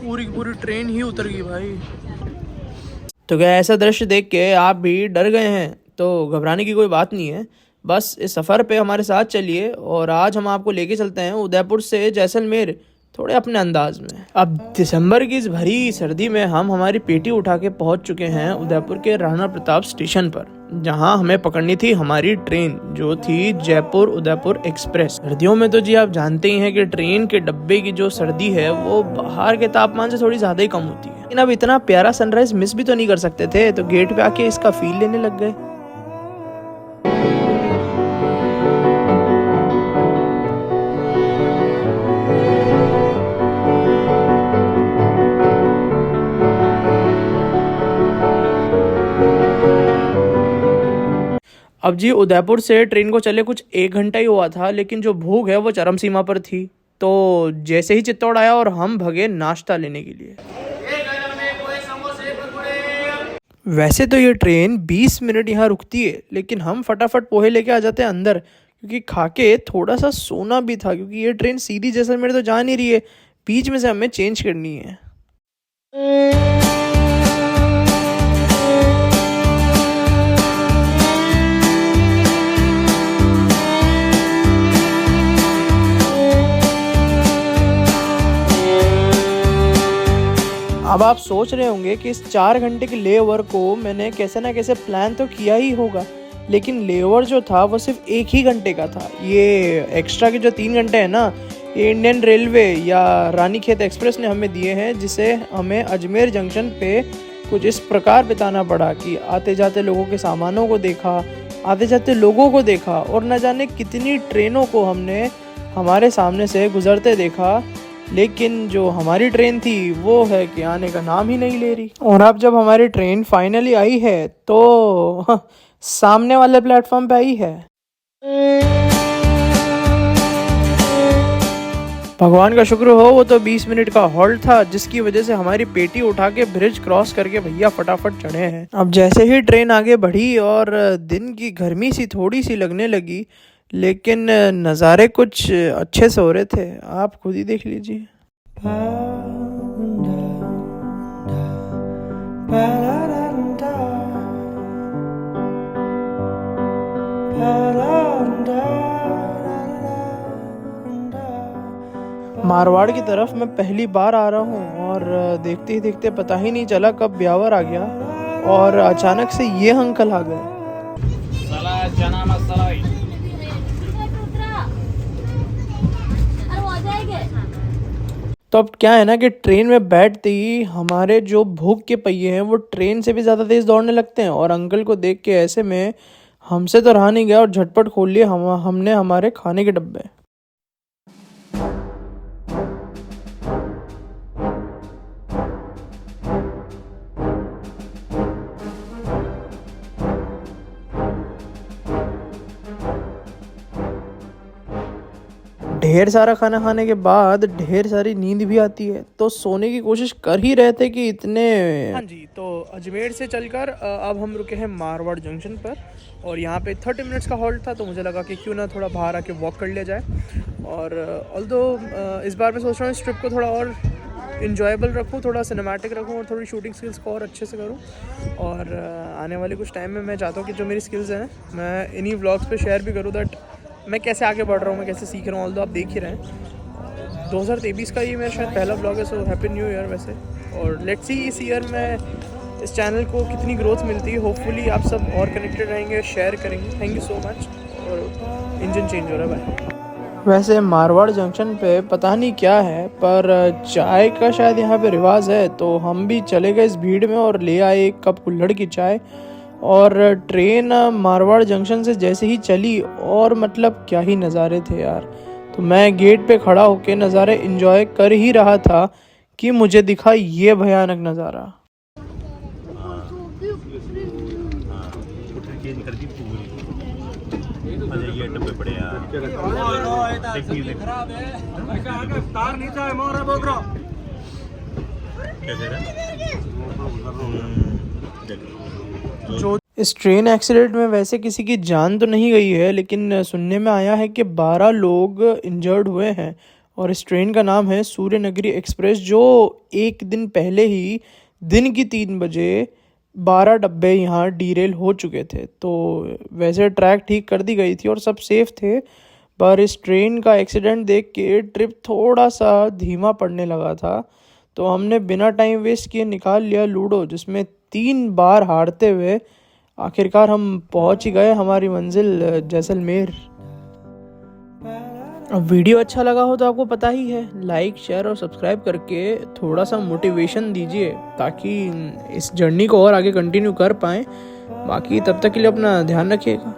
पूरी की पूरी ट्रेन ही उतर गई भाई। तो क्या ऐसा दृश्य देख के आप भी डर गए हैं? तो घबराने की कोई बात नहीं है, बस इस सफ़र पे हमारे साथ चलिए और आज हम आपको लेके चलते हैं उदयपुर से जैसलमेर, थोड़े अपने अंदाज में। अब दिसंबर की इस भरी सर्दी में हम हमारी पेटी उठा के पहुंच चुके हैं उदयपुर के राणा प्रताप स्टेशन पर, जहां हमें पकड़नी थी हमारी ट्रेन जो थी जयपुर उदयपुर एक्सप्रेस। सर्दियों में तो जी आप जानते ही हैं कि ट्रेन के डब्बे की जो सर्दी है वो बाहर के तापमान से थोड़ी ज्यादा ही कम होती है। लेकिन अब इतना प्यारा सनराइज मिस भी तो नहीं कर सकते थे, तो गेट पे आके इसका फील लेने लग गए। अब जी उदयपुर से ट्रेन को चले कुछ 1 घंटा ही हुआ था, लेकिन जो भूख है वो चरम सीमा पर थी। तो जैसे ही चित्तौड़ आया और हम भगे नाश्ता लेने के लिए। वैसे तो ये ट्रेन 20 मिनट यहाँ रुकती है, लेकिन हम फटाफट पोहे लेके आ जाते हैं अंदर, क्योंकि खाके थोड़ा सा सोना भी था, क्योंकि ये ट्रेन सीधी जैसलमेर तो जा नहीं रही है, बीच में से हमें चेंज करनी है। अब आप सोच रहे होंगे कि इस 4 घंटे के लेओवर को मैंने कैसे ना कैसे प्लान तो किया ही होगा, लेकिन लेओवर जो था वो सिर्फ 1 ही घंटे का था। ये एक्स्ट्रा के जो 3 घंटे हैं ना, ये इंडियन रेलवे या रानीखेत एक्सप्रेस ने हमें दिए हैं, जिसे हमें अजमेर जंक्शन पे कुछ इस प्रकार बिताना पड़ा कि आते जाते लोगों के सामानों को देखा, आते जाते लोगों को देखा, और न जाने कितनी ट्रेनों को हमने हमारे सामने से गुजरते देखा, लेकिन जो हमारी ट्रेन थी वो है कि आने का नाम ही नहीं ले रही। और अब जब हमारी ट्रेन फाइनली आई है तो सामने वाले प्लेटफॉर्म पे आई है। भगवान का शुक्र हो वो तो 20 मिनट का हॉल्ट था, जिसकी वजह से हमारी पेटी उठा के ब्रिज क्रॉस करके भैया फटाफट चढ़े हैं। अब जैसे ही ट्रेन आगे बढ़ी और दिन की गर्मी सी थोड़ी सी लगने लगी, लेकिन नज़ारे कुछ अच्छे से हो रहे थे, आप खुद ही देख लीजिए। मारवाड़ की तरफ मैं पहली बार आ रहा हूँ और देखते ही देखते पता ही नहीं चला कब ब्यावर आ गया और अचानक से ये अंकल आ गए। तो अब क्या है ना कि ट्रेन में बैठते ही हमारे जो भूख के पहिए हैं वो ट्रेन से भी ज़्यादा तेज़ दौड़ने लगते हैं, और अंकल को देख के ऐसे में हमसे तो रहा नहीं गया और झटपट खोल लिए हमने हमारे खाने के डब्बे। ढेर सारा खाना खाने के बाद ढेर सारी नींद भी आती है, तो सोने की कोशिश कर ही रहे थे कि इतने। हाँ जी, तो अजमेर से चलकर अब हम रुके हैं मारवाड़ जंक्शन पर, और यहाँ पे 30 मिनट्स का हॉल्ट था, तो मुझे लगा कि क्यों ना थोड़ा बाहर आके वॉक कर लिया जाए। और ऑल्दो इस बार मैं सोच रहा हूँ इस ट्रिप को थोड़ा और इन्जॉयबल रखूँ, थोड़ा सिनेमैटिक रखूँ और थोड़ी शूटिंग स्किल्स को और अच्छे से करूँ। और आने वाले कुछ टाइम में मैं चाहता हूँ कि जो मेरी स्किल्स हैं मैं इन्हीं व्लॉग्स पे शेयर भी करूँ, दैट मैं कैसे आगे बढ़ रहा हूँ, मैं कैसे सीख रहा हूँ। ऑल्दो आप देख ही रहे हैं 2023 का ये मेरा शायद पहला व्लॉग है, सो हैप्पी न्यू ईयर वैसे। और लेट्स सी इस ईयर में इस चैनल को कितनी ग्रोथ मिलती है। होपफुली आप सब और कनेक्टेड रहेंगे, शेयर करेंगे। Thank you so much. और इंजन चेंज हो रहा है भाई। वैसे मारवाड़ जंक्शन पे पता नहीं क्या है, पर चाय का शायद यहाँ पे रिवाज है, तो हम भी चले गए इस भीड़ में और ले आए 1 कप कुल्हड़ की चाय। और ट्रेन मारवाड़ जंक्शन से जैसे ही चली, और मतलब क्या ही नज़ारे थे यार। तो मैं गेट पे खड़ा होके नज़ारे एंजॉय कर ही रहा था कि मुझे दिखा ये भयानक नज़ारा। जो इस ट्रेन एक्सीडेंट में वैसे किसी की जान तो नहीं गई है, लेकिन सुनने में आया है कि 12 लोग इंजर्ड हुए हैं, और इस ट्रेन का नाम है सूर्यनगरी एक्सप्रेस, जो एक दिन पहले ही दिन की 3 बजे 12 डब्बे यहाँ डीरेल हो चुके थे। तो वैसे ट्रैक ठीक कर दी गई थी और सब सेफ थे, पर इस ट्रेन का एक्सीडेंट देख के ट्रिप थोड़ा सा धीमा पड़ने लगा था। तो हमने बिना टाइम वेस्ट किए निकाल लिया लूडो, जिसमें 3 बार हारते हुए आखिरकार हम पहुंच ही गए हमारी मंजिल जैसलमेर। अब वीडियो अच्छा लगा हो तो आपको पता ही है, लाइक शेयर और सब्सक्राइब करके थोड़ा सा मोटिवेशन दीजिए, ताकि इस जर्नी को और आगे कंटिन्यू कर पाएँ। बाकी तब तक के लिए अपना ध्यान रखिएगा।